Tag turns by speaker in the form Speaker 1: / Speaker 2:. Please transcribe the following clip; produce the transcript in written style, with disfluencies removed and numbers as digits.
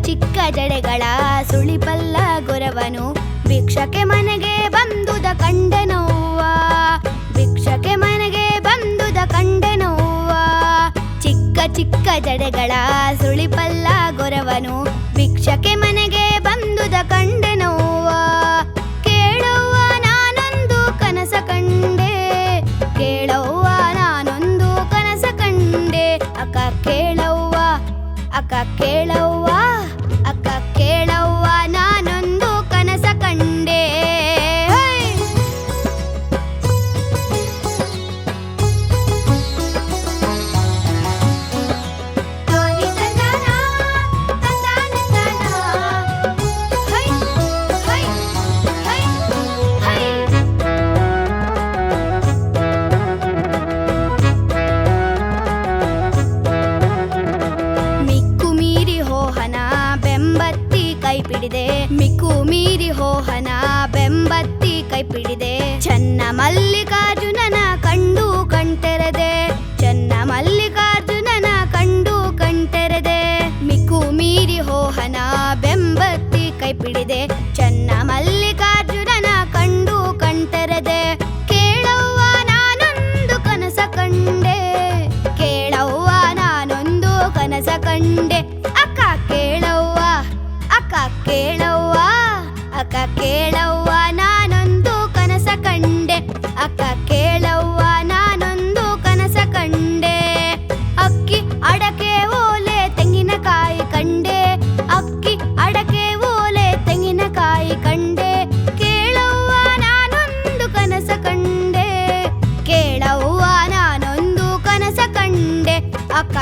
Speaker 1: ಚಿಕ್ಕ ಜಡೆಗಳ ಸುಳಿಪಲ್ಲ ಗೊರವನು ಭಿಕ್ಷಕ್ಕೆ ಮನೆಗೆ ಬಂದುದ ಕಂಡೆನವ್ವ. ಭಿಕ್ಷಕ್ಕೆ ಮನೆಗೆ ಬಂದುದ ಕಂಡೆನವ್ವ. ಚಿಕ್ಕ ಚಿಕ್ಕ ಜಡೆಗಳ ಸುಳಿಪಲ್ಲ ಗೊರವನು ಭಿಕ್ಷಕ್ಕೆ ಮನೆಗೆ ಬಂದುದ ಕಂಡೆನವ್ವ. ಕೇಳವ್ವ ನಾನೊಂದು ಕನಸ ಕಂಡೆ, ಕೇಳವ್ವ ನಾನೊಂದು ಕನಸ ಕಂಡೆ. ಅಕ್ಕ ಕೇಳವ್ವ, ಅಕ್ಕ ಕೇಳವ್ವ, ಅಕ್ಕ ಕೇಳವ್ವ ನಾನೊಂದು ಕನಸ ಕಂಡೆ. ಮಿಕ್ಕು ಮೀರಿ ಹೋಹನ ಬೆಂಬತ್ತಿ ಕೈ ಪಿಡಿದೆ. ಚನ್ನ ಮಲ್ಲಿಕಾರ್ಜುನನ ಕಂಡು ಕಣ್ತೆರೆದೆ, ಚನ್ನ ಮಲ್ಲಿಕಾರ್ಜುನನ ಕಂಡು ಕಣ್ತೆರೆದೆ. ಮಿಕ್ಕು ಮೀರಿ ಹೋಹನ ಬೆಂಬತ್ತಿ ಕೈ ಪಿಡಿದೆ, ಚನ್ನ ಮಲ್ಲಿಕಾರ್ಜುನನ ಕಂಡು ಕಣ್ತೆರೆದೆ. ಕೇಳವ್ವ ನಾನೊಂದು ಕನಸ ಕಂಡೆ, ಕೇಳವ್ವ ನಾನೊಂದು ಕನಸ ಕಂಡೆ. ಅಕ್ಕ ಕೇಳವ್ವ, ಅಕ್ಕ ಕೇಳವ್ವ, ಅಕ್ಕ ಕೇಳವ್ವ ನಾನೊಂದು ಕನಸ ಕಂಡೆ. ಅಕ್ಕ ಕೇಳವ್ವ ನಾನೊಂದು ಕನಸ ಕಂಡೆ. ಅಕ್ಕಿ ಅಡಕೆ ಓಲೆ ತೆಂಗಿನಕಾಯಿ ಕಂಡೆ, ಅಕ್ಕಿ ಅಡಕೆ ಓಲೆ ತೆಂಗಿನಕಾಯಿ ಕಂಡೆ. ಕೇಳವ್ವ ನಾನೊಂದು ಕನಸ ಕಂಡೆ, ಕೇಳವ್ವ ನಾನೊಂದು ಕನಸ ಕಂಡೆ. ಅಕ್ಕ